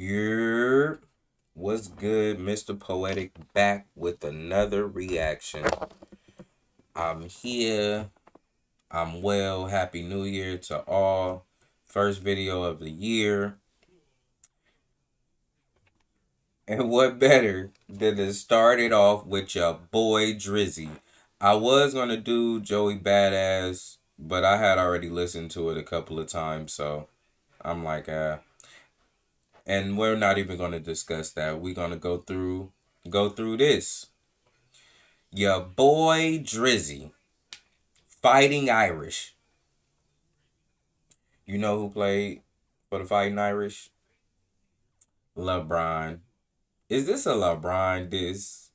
Yer, what's good, Mr. Poetic? Back with another reaction. I'm here. I'm well. Happy New Year to all. First video of the year. And what better than to start it off with your boy Drizzy? I was gonna do Joey Badass, but I had already listened to it a couple of times, so I'm like, and we're not even gonna discuss that. We're gonna go through this. Your boy Drizzy, Fighting Irish. You know who played for the Fighting Irish? Lebron. Is this a LeBron diss?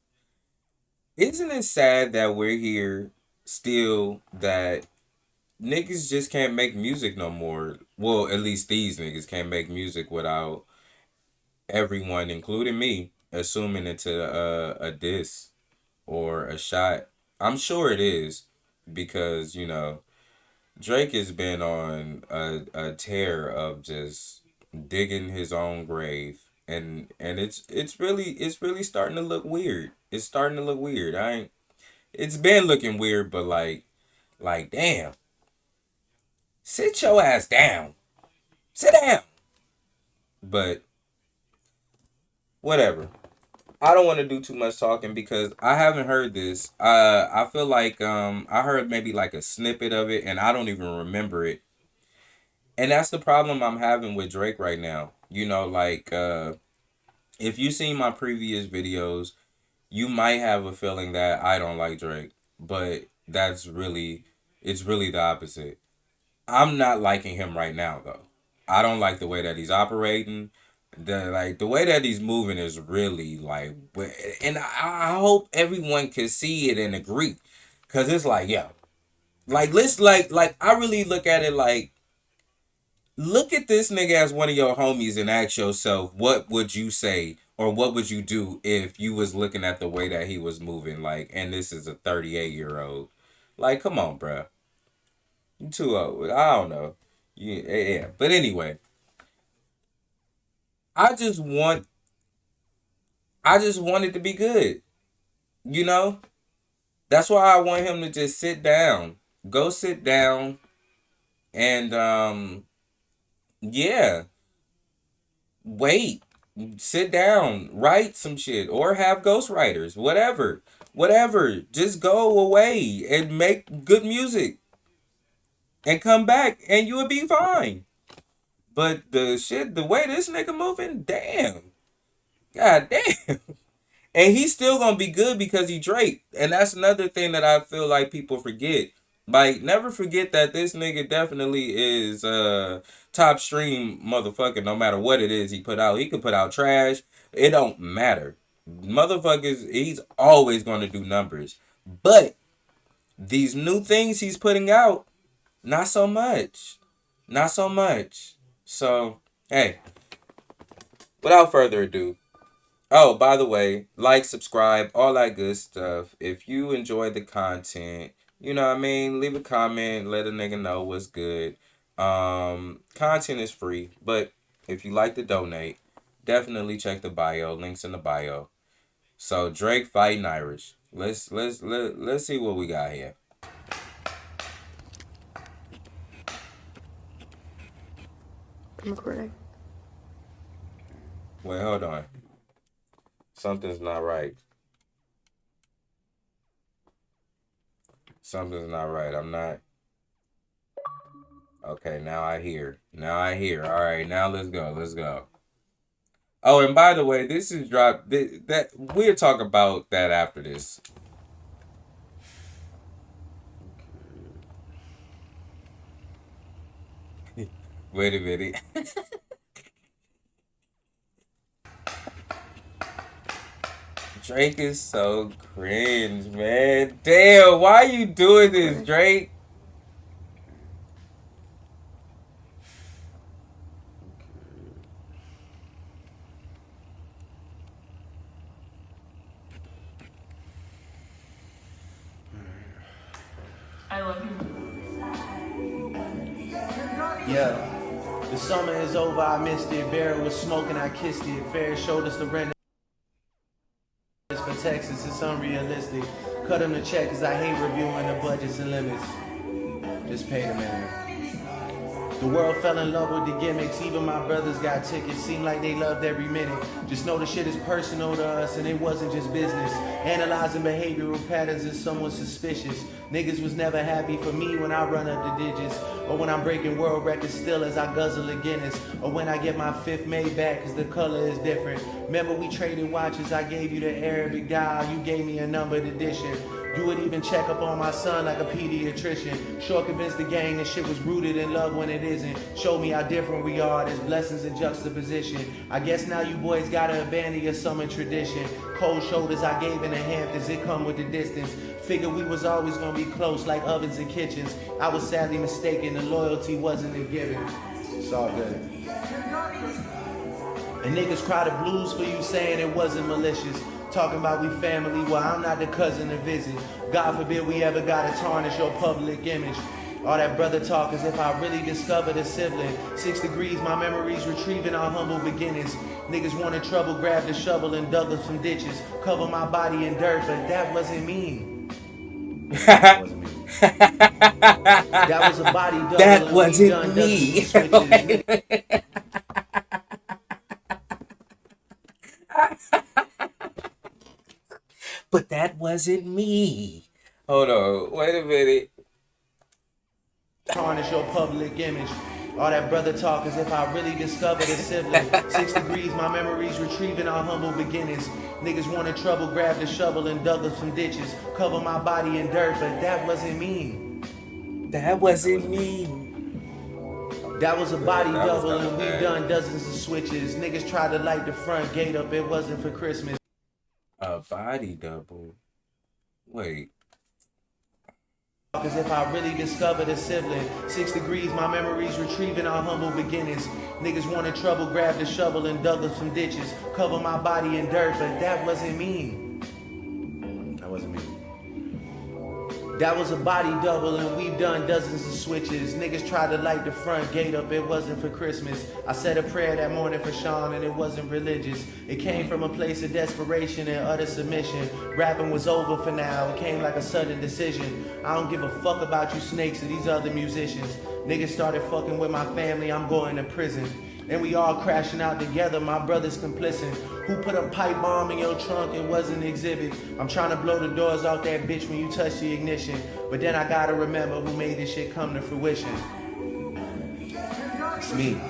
Isn't it sad that we're here still that niggas just can't make music no more? Well, at least these niggas can't make music without everyone, including me, assuming it's a diss or a shot. I'm sure it is because, Drake has been on a tear of just digging his own grave, and it's really starting to look weird. It's starting to look weird. I ain't It's been looking weird, but like damn. Sit your ass down. Sit down. But whatever. I don't want to do too much talking because I haven't heard this. I feel like I heard maybe like a snippet of it and I don't even remember it. And that's the problem I'm having with Drake right now. If you seen my previous videos, you might have a feeling that I don't like Drake, but it's really the opposite. I'm not liking him right now though. I don't like the way that he's operating. The way that he's moving is really and I hope everyone can see it and agree, cause it's like, yo, let's I really look at it like, look at this nigga as one of your homies and ask yourself, what would you say or what would you do if you was looking at the way that he was moving, and this is a 38-year-old. Like, come on, bruh. You too old. I don't know. Yeah. But anyway, I just want I just want it to be good. You know? That's why I want him to just sit down. Go sit down and yeah, wait. Sit down, write some shit, or have ghostwriters, whatever. Just go away and make good music and come back, and you will be fine. But the way this nigga moving, damn, god damn, and he's still gonna be good because he Drake, and that's another thing that I feel like people forget. Like, never forget that this nigga definitely is top stream motherfucker. No matter what it is he put out, he could put out trash. It don't matter. Motherfuckers, he's always gonna do numbers. But these new things he's putting out, not so much. Not so much. So, hey, without further ado. Oh, by the way, like, subscribe, all that good stuff. If you enjoy the content, you know what I mean, leave a comment, let a nigga know what's good. Content is free, but if you like to donate, definitely check the bio. Links in the bio. So Drake Fighting Irish. Let's see what we got here. I'm recording. Wait, hold on. Something's not right. Something's not right. I'm not. Okay, now I hear. Now I hear. All right, now let's go. Let's go. Oh, and by the way, this is dropped. That we'll talk about that after this. Wait a minute. Drake is so cringe, man. Damn, why you doing this, Drake? I love you. Yeah. The summer is over, I missed it. Barrel was smoking, I kissed it. Fair showed us the rent for Texas, it's unrealistic. Cut him the check, cause I hate reviewing the budgets and limits. Just pay the man. The world fell in love with the gimmicks. Even my brothers got tickets. Seemed like they loved every minute. Just know the shit is personal to us and it wasn't just business. Analyzing behavioral patterns is somewhat suspicious. Niggas was never happy for me when I run up the digits. Or when I'm breaking world records still as I guzzle a Guinness. Or when I get my fifth made back cause the color is different. Remember we traded watches. I gave you the Arabic dial. You gave me a numbered edition. You would even check up on my son like a pediatrician. Sure convinced the gang that shit was rooted in love when it isn't. Show me how different we are, there's blessings in juxtaposition. I guess now you boys gotta abandon your summer tradition. Cold shoulders I gave in the Hamptons, it come with the distance. Figured we was always gonna be close like ovens and kitchens. I was sadly mistaken, the loyalty wasn't a given. It's all good. And niggas cry the blues for you saying it wasn't malicious. Talking about we family, well I'm not the cousin to visit. God forbid we ever gotta tarnish your public image. All that brother talk as if I really discovered a sibling. 6 degrees, my memories retrieving our humble beginnings. Niggas wanted trouble, grabbed a shovel and dug up some ditches. Cover my body in dirt, but that wasn't me. That wasn't me. That was a body double That and we wasn't done dozens of me. switches. Niggas But that wasn't me. Hold on. Wait a minute. tarnish your public image. All that brother talk as if I really discovered a sibling. 6 degrees, my memories retrieving our humble beginnings. Niggas wanted trouble, grabbed a shovel and dug up some ditches. Cover my body in dirt, but that wasn't me. That That wasn't wasn't me. me. That was a body That was double kind of and we bad. done dozens of switches. Niggas tried to light the front gate up, it wasn't for Christmas. A body double. Wait. As if I really discovered a sibling. 6 degrees, my memories retrieving our humble beginnings. Niggas wanted trouble, grabbed a shovel and dug up some ditches. Cover my body in dirt, but that wasn't me. That wasn't me. That was a body double and we've done dozens of switches. Niggas tried to light the front gate up, it wasn't for Christmas. I said a prayer that morning for Sean and it wasn't religious. It came from a place of desperation and utter submission. Rapping was over for now, it came like a sudden decision. I don't give a fuck about you snakes or these other musicians. Niggas started fucking with my family, I'm going to prison. And we all crashing out together, my brother's complicit. Who put a pipe bomb in your trunk? It wasn't an exhibit. I'm trying to blow the doors off that bitch when you touch the ignition. But then I gotta remember who made this shit come to fruition. It's me.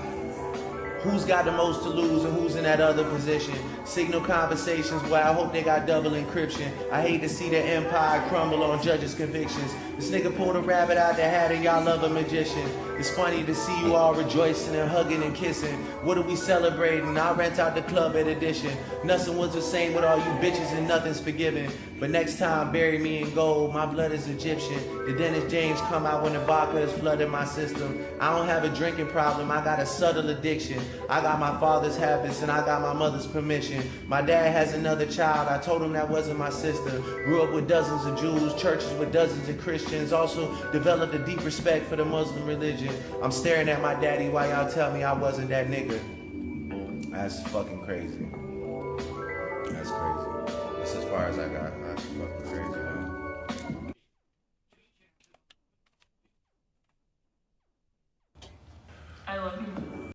Who's got the most to lose and who's in that other position? Signal conversations where I hope they got double encryption. I hate to see the empire crumble on judges' convictions. This nigga pulled a rabbit out the hat and y'all love a magician. It's funny to see you all rejoicing and hugging and kissing. What are we celebrating? I'll rent out the club at Edition. Nothing was the same with all you bitches and nothing's forgiven. But next time, bury me in gold. My blood is Egyptian. The Dennis James come out when the vodka is flooding my system. I don't have a drinking problem. I got a subtle addiction. I got my father's habits and I got my mother's permission. My dad has another child. I told him that wasn't my sister. Grew up with dozens of Jews, churches with dozens of Christians. Also developed a deep respect for the Muslim religion. I'm staring at my daddy while y'all tell me I wasn't that nigga. That's fucking crazy. That's crazy. That's as far as I got. That's fucking crazy, man. I love you.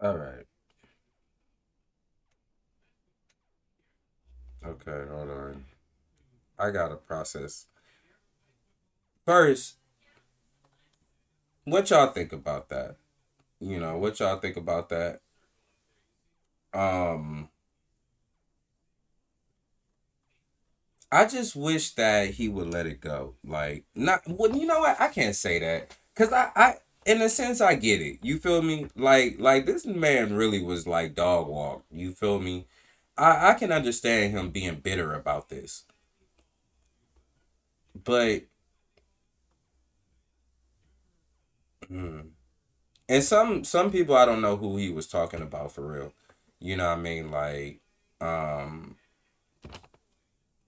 All right. Okay, hold on. I gotta process. First, what y'all think about that? What y'all think about that? Um, I just wish that he would let it go. Like, not, well, you know what? I can't say that. Cause in a sense, I get it. You feel me? Like this man really was like dog walk. You feel me? I can understand him being bitter about this. But, mm, and some people I don't know who he was talking about for real. You know what I mean? Like, um,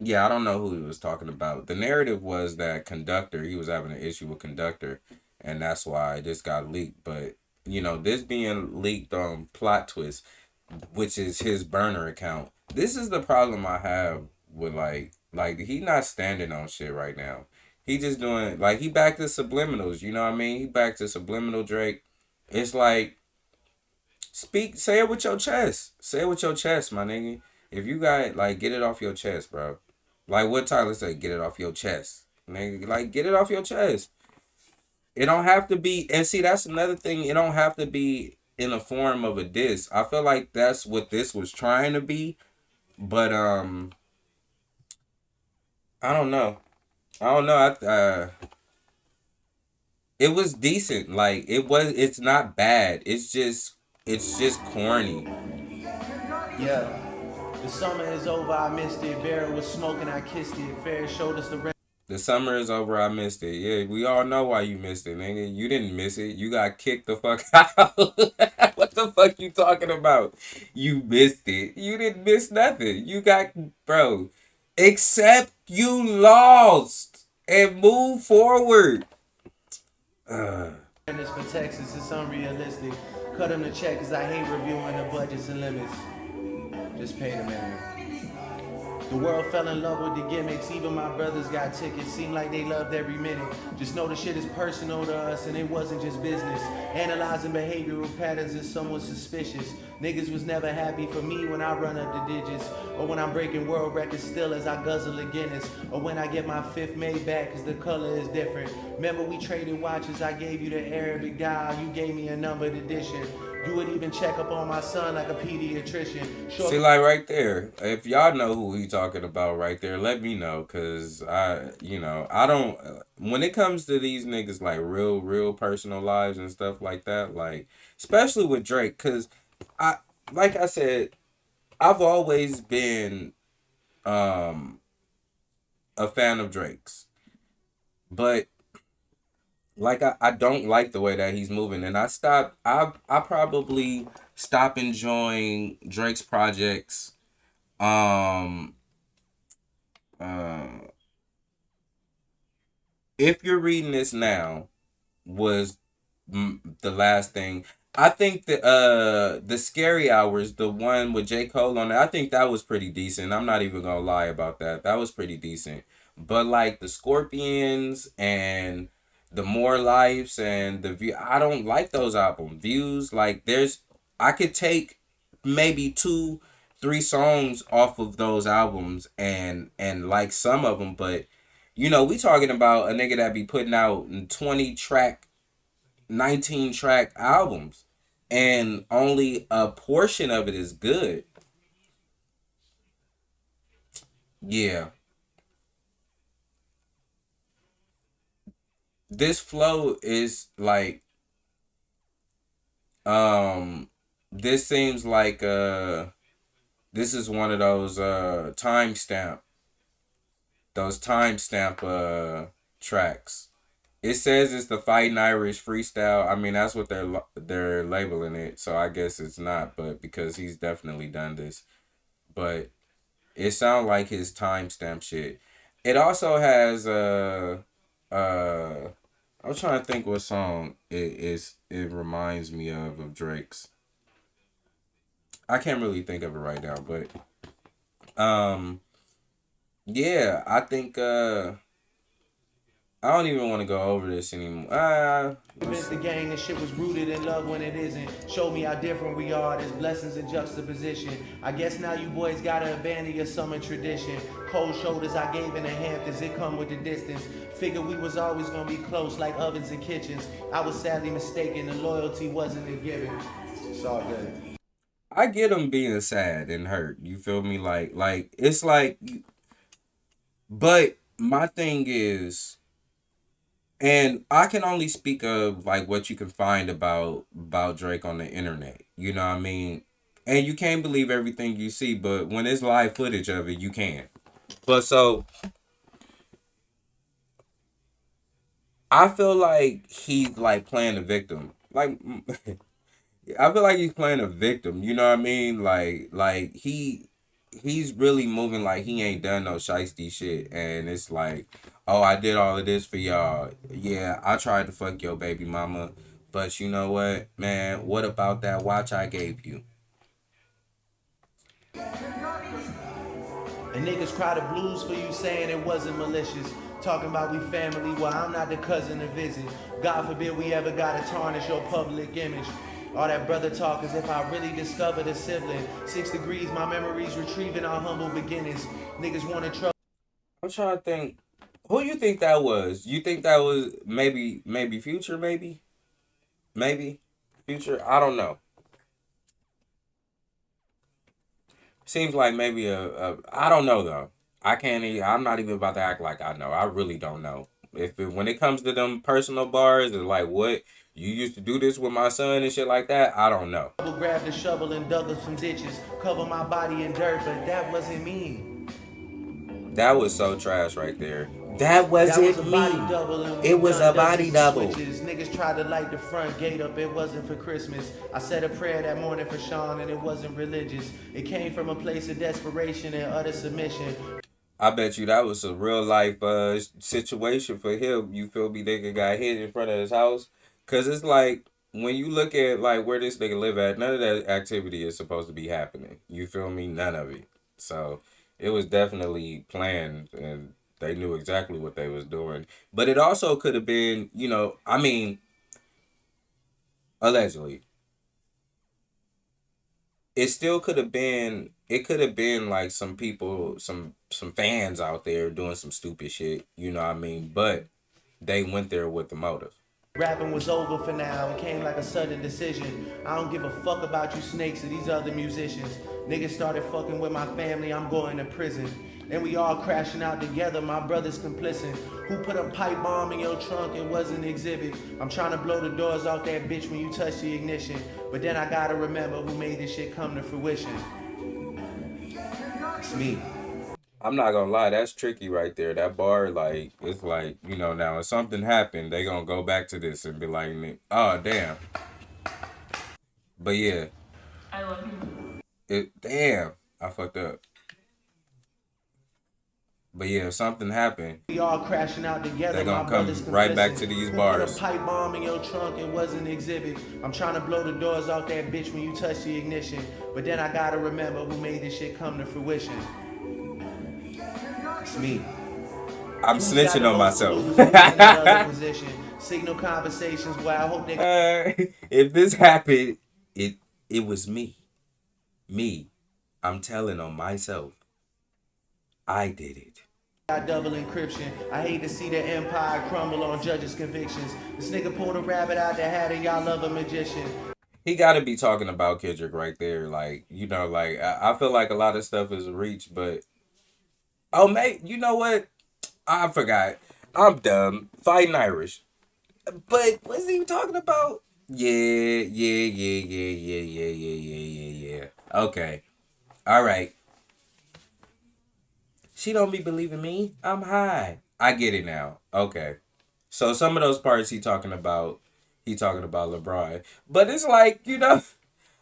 yeah, I don't know who he was talking about. The narrative was that Conductor, he was having an issue with Conductor, and that's why this got leaked. But this being leaked on Plot Twist, which is his burner account. This is the problem I have with like he not standing on shit right now. He just doing like he back to subliminals. You know what I mean? He back to subliminal Drake. It's like say it with your chest. Say it with your chest, my nigga. If you got like get it off your chest, bro. Like what Tyler say, get it off your chest. Nigga, like get it off your chest. It don't have to be, and see that's another thing. It don't have to be in the form of a diss. I feel like that's what this was trying to be, but I don't know. I don't know. It was decent. Like it was. It's not bad. It's just corny. Yeah. The summer is over, I missed it. Vera was smoking, I kissed it. Fair showed us the rent. The summer is over. I missed it. Yeah, we all know why you missed it, nigga. You didn't miss it. You got kicked the fuck out. What the fuck you talking about? You missed it. You didn't miss nothing. You got, bro. Except you lost and move forward. Uh, This for Texas, it's unrealistic. Cut them the check, cause I hate reviewing the budgets and limits. Just pay the man. The world fell in love with the gimmicks. Even my brothers got tickets. Seemed like they loved every minute. Just know the shit is personal to us and it wasn't just business. Analyzing behavioral patterns is somewhat suspicious. Niggas was never happy for me when I run up the digits. Or when I'm breaking world records still as I guzzle a Guinness. Or when I get my fifth made back cause the color is different. Remember we traded watches. I gave you the Arabic dial. You gave me a numbered edition. You would even check up on my son like a pediatrician. Sure. See, like right there, if y'all know who he talking about right there, let me know, cause I don't. When it comes to these niggas, like real personal lives and stuff like that, like especially with Drake, cause I, like I said, I've always been um a fan of Drake's, but like I don't like the way that he's moving, and I probably stop enjoying Drake's projects um uh if you're reading this now was the last thing. I think the Scary Hours, the one with J. Cole on it, I think that was pretty decent. I'm not even gonna lie about that. That was pretty decent. But like the Scorpions and the More Lives and the View, I don't like those album views. Like I could take maybe two, three songs off of those albums and like some of them, but we talking about a nigga that be putting out 20 track 19 track albums and only a portion of it is good. Yeah. This flow is like um this seems like this is one of those timestamp tracks. It says it's the Fighting Irish freestyle. I mean, that's what they're labeling it. So I guess it's not, but because he's definitely done this. But it sounds like his timestamp shit. It also has uh I'm trying to think what song it reminds me of Drake's. I can't really think of it right now, but um yeah, I think I don't even want to go over this anymore. Convinced the gang that shit was rooted in love when it isn't. Show me how different we are. There's blessings in juxtaposition. I guess now you boys gotta abandon your summer tradition. Cold shoulders I gave in the Hamptons, it come with the distance. Figured we was always gonna be close like ovens and kitchens. I was sadly mistaken, the loyalty wasn't a given. It's all good. I get him being sad and hurt. You feel me? Like it's like, but my thing is, and I can only speak of like what you can find about Drake on the internet. You know what I mean? And you can't believe everything you see, but when it's live footage of it, you can. But so I feel like he's like playing a victim. Like I feel like he's playing a victim. You know what I mean? Like he. he's really moving like he ain't done no shiesty shit, and it's like, oh, I did all of this for y'all. Yeah, I tried to fuck your baby mama, but you know what, man? What about that watch I gave you? And niggas cry the blues for you saying it wasn't malicious. Talking about we family, well, I'm not the cousin to visit. God forbid we ever gotta tarnish your public image. All that brother talk as if I really discovered a sibling. 6 degrees, my memories retrieving our humble beginnings. Niggas wanna trouble. I'm trying to think. Who you think that was? You think that was maybe Future? Maybe Future. I don't know. Seems like maybe a I don't know though. I can't even, I'm not even about to act like I know. I really don't know. When it comes to them personal bars, it's like what you used to do this with my son and shit like that. I don't know. Grabbed a shovel and dug up some ditches. Cover my body in dirt, but that wasn't me. That was so trash right there. That That was a wasn't body me. double and we It was done a body dozens of double. switches. Niggas tried to light the front gate up, it wasn't for Christmas. I said a prayer that morning for Sean and it wasn't religious. It came from a place of desperation and utter submission. I bet you that was a real life situation for him. You feel me? Nigga got hit in front of his house. Cause it's like when you look at like where this nigga live at, none of that activity is supposed to be happening. You feel me? None of it. So it was definitely planned and they knew exactly what they was doing. But it also could have been, I mean, allegedly. It still could have been it could have been like some people, some fans out there doing some stupid shit, you know what I mean? But they went there with the motive. Rapping was over for now, it came like a sudden decision. I don't give a fuck about you snakes or these other musicians. Niggas started fucking with my family, I'm going to prison. And we all crashing out together, my brother's complicit. Who put a pipe bomb in your trunk? It wasn't exhibit. I'm trying to blow the doors off that bitch when you touch the ignition. But then I gotta remember who made this shit come to fruition. It's me. I'm not gonna lie, that's tricky right there. That bar, like, it's like, now if something happened, they gonna go back to this and be like, oh damn. But yeah, I love you. damn, I fucked up. But yeah, if something happened, We all crashing out together, they my gonna brother's come right back complicit. to these Who put a bars. pipe bomb in your trunk? It wasn't exhibit. I'm trying to blow the doors off that bitch when you touch the ignition. But then I gotta remember who made this shit come to fruition. It's me. I'm Who's got the snitching on most myself. clues? Who's in the other position? Signal conversations where I hope they If this happened, it was me. Me. I'm telling on myself. I did it. got double encryption. I hate to see the empire crumble on judges' convictions. This nigga pulled a rabbit out the hat and y'all love a magician. He got to be talking about Kendrick right there. Like, like, I feel like a lot of stuff is a reach, but. Oh, mate, you know what? I forgot. I'm dumb. Fighting Irish. But what's he talking about? Yeah, yeah, yeah, yeah, yeah, yeah, yeah, yeah, yeah, yeah. Okay. All right. She don't be believing me. I'm high. I get it now. Okay. So some of those parts he talking about LeBron. But it's like,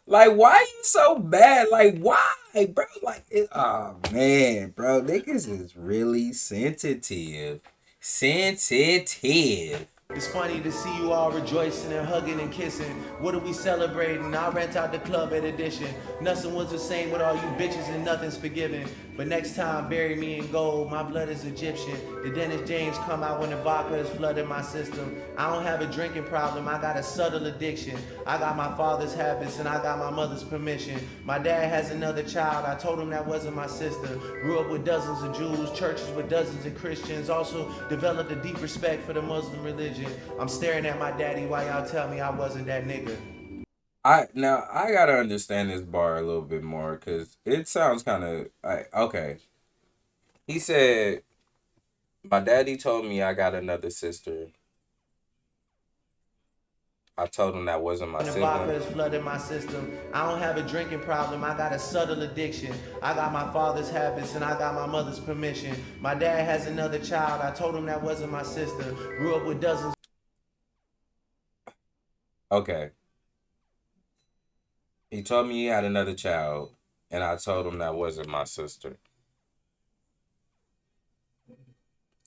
like why you so bad? Like why, bro? Like oh man, bro, niggas is really sensitive. Sensitive. It's funny to see you all rejoicing and hugging and kissing. What are we celebrating? I rent out the club at Edition. Nothing was the same with all you bitches and nothing's forgiven. But next time, bury me in gold. My blood is Egyptian. The Dennis James come out when the vodka is flooding my system. I don't have a drinking problem. I got a subtle addiction. I got my father's habits and I got my mother's permission. My dad has another child. I told him that wasn't my sister. Grew up with dozens of Jews, churches with dozens of Christians. Also developed a deep respect for the Muslim religion. I'm staring at my daddy while y'all tell me I wasn't that nigga. I gotta understand this bar a little bit more because it sounds kind of okay. He said, "My daddy told me I got another sister. I told him that wasn't my When the vodka sibling." is flooding my system, I don't have a drinking problem. I got a subtle addiction. I got my father's habits and I got my mother's permission. My dad has another child. I told him that wasn't my sister. Grew up with dozens. Okay. He told me he had another child. And I told him that wasn't my sister.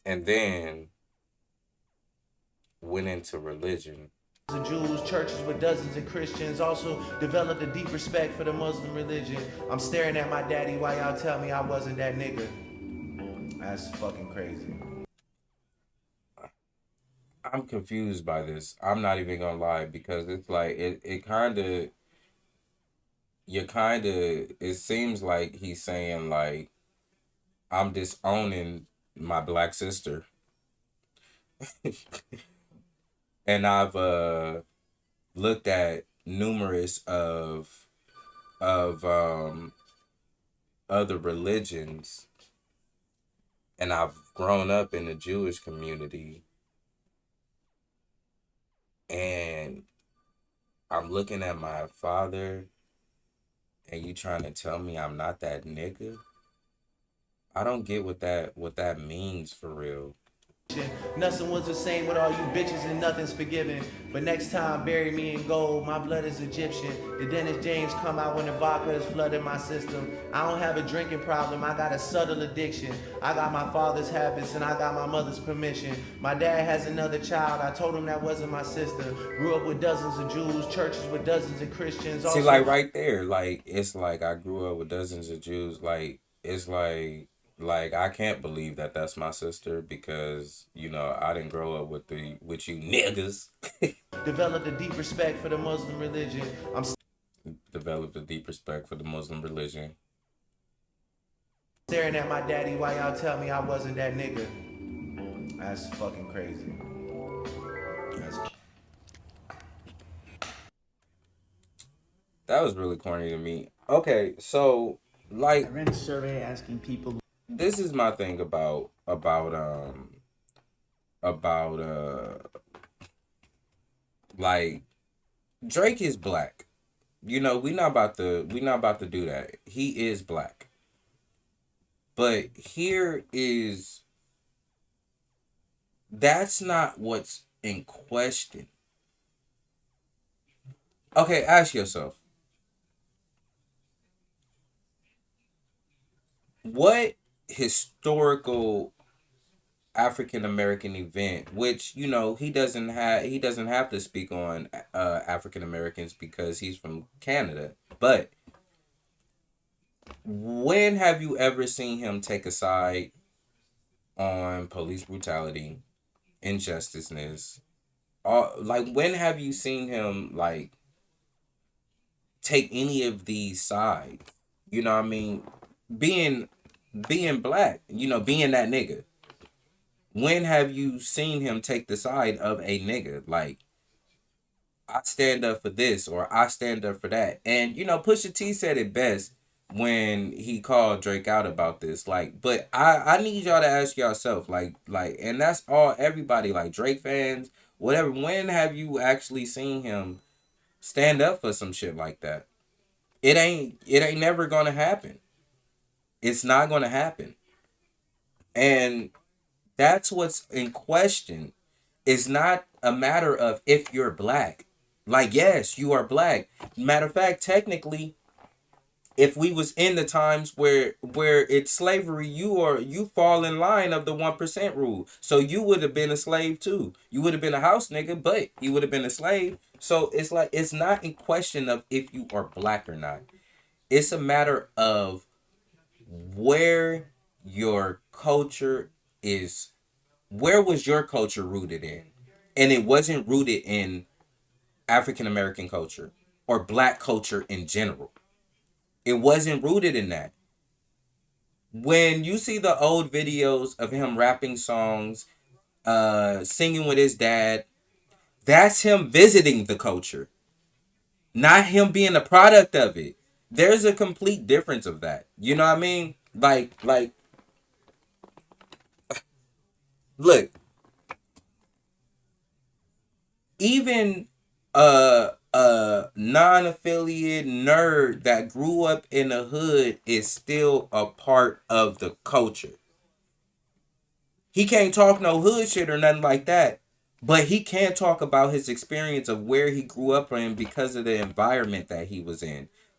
And then went into religion. of Jews, churches with dozens of Christians, also developed a deep respect for the Muslim religion. I'm staring at my daddy while y'all tell me I wasn't that nigga. That's fucking crazy. I'm confused by this. I'm not even gonna lie because it's like it kind of you kind of it seems like he's saying like I'm disowning my black sister, and I've looked at numerous of other religions, and I've grown up in the Jewish community, and I'm looking at my father, and you trying to tell me I'm not that nigga? I don't get what that means for real. Nothing was the same with all you bitches and nothing's forgiven. But next time, bury me in gold. My blood is Egyptian. The Dennis James come out when the vodka is flooding my system. I don't have a drinking problem. I got a subtle addiction. I got my father's habits and I got my mother's permission. My dad has another child. I told him that wasn't my sister. Grew up with dozens of Jews, churches with dozens of Christians. See, like Also, right there, like it's like I grew up with dozens of Jews. Like it's like I can't believe that that's my sister because I didn't grow up with you niggas. developed a deep respect for the Muslim religion. I'm Developed a deep respect for the Muslim religion. staring at my daddy while y'all tell me I wasn't that nigga. That's fucking crazy. That's That was really corny to me. Okay, so I like ran a survey asking people. this is my thing about like Drake is black. We not about to do that. He is black. But here is that's not what's in question. Okay, ask yourself, what historical African American event, which he doesn't have to speak on African Americans because he's from Canada. But when have you ever seen him take a side on police brutality, injusticeness? Like when have you seen him like take any of these sides? You know what I mean? Being being black, being that nigga. When have you seen him take the side of a nigga? Like I stand up for this or I stand up for that. And Pusha T said it best when he called Drake out about this. Like, but I need y'all to ask yourself, and that's all everybody, like Drake fans, whatever. When have you actually seen him stand up for some shit like that? It ain't never gonna happen. It's not gonna happen. And that's what's in question. It's not a matter of if you're black. Like, yes, you are black. Matter of fact, technically, if we was in the times where it's slavery, you fall in line of the 1% rule. So you would have been a slave too. You would have been a house nigga, but you would have been a slave. So it's like it's not in question of if you are black or not. It's a matter of where your culture is. Where was your culture rooted in? And it wasn't rooted in African American culture or black culture in general. It wasn't rooted in that. When you see the old videos of him rapping songs, singing with his dad, that's him visiting the culture, not him being a product of it. There's a complete difference of that. You know what I mean? Like, look, even a non-affiliate nerd that grew up in the hood is still a part of the culture. He can't talk no hood shit or nothing like that, but he can talk about his experience of where he grew up in because of the environment that he was in.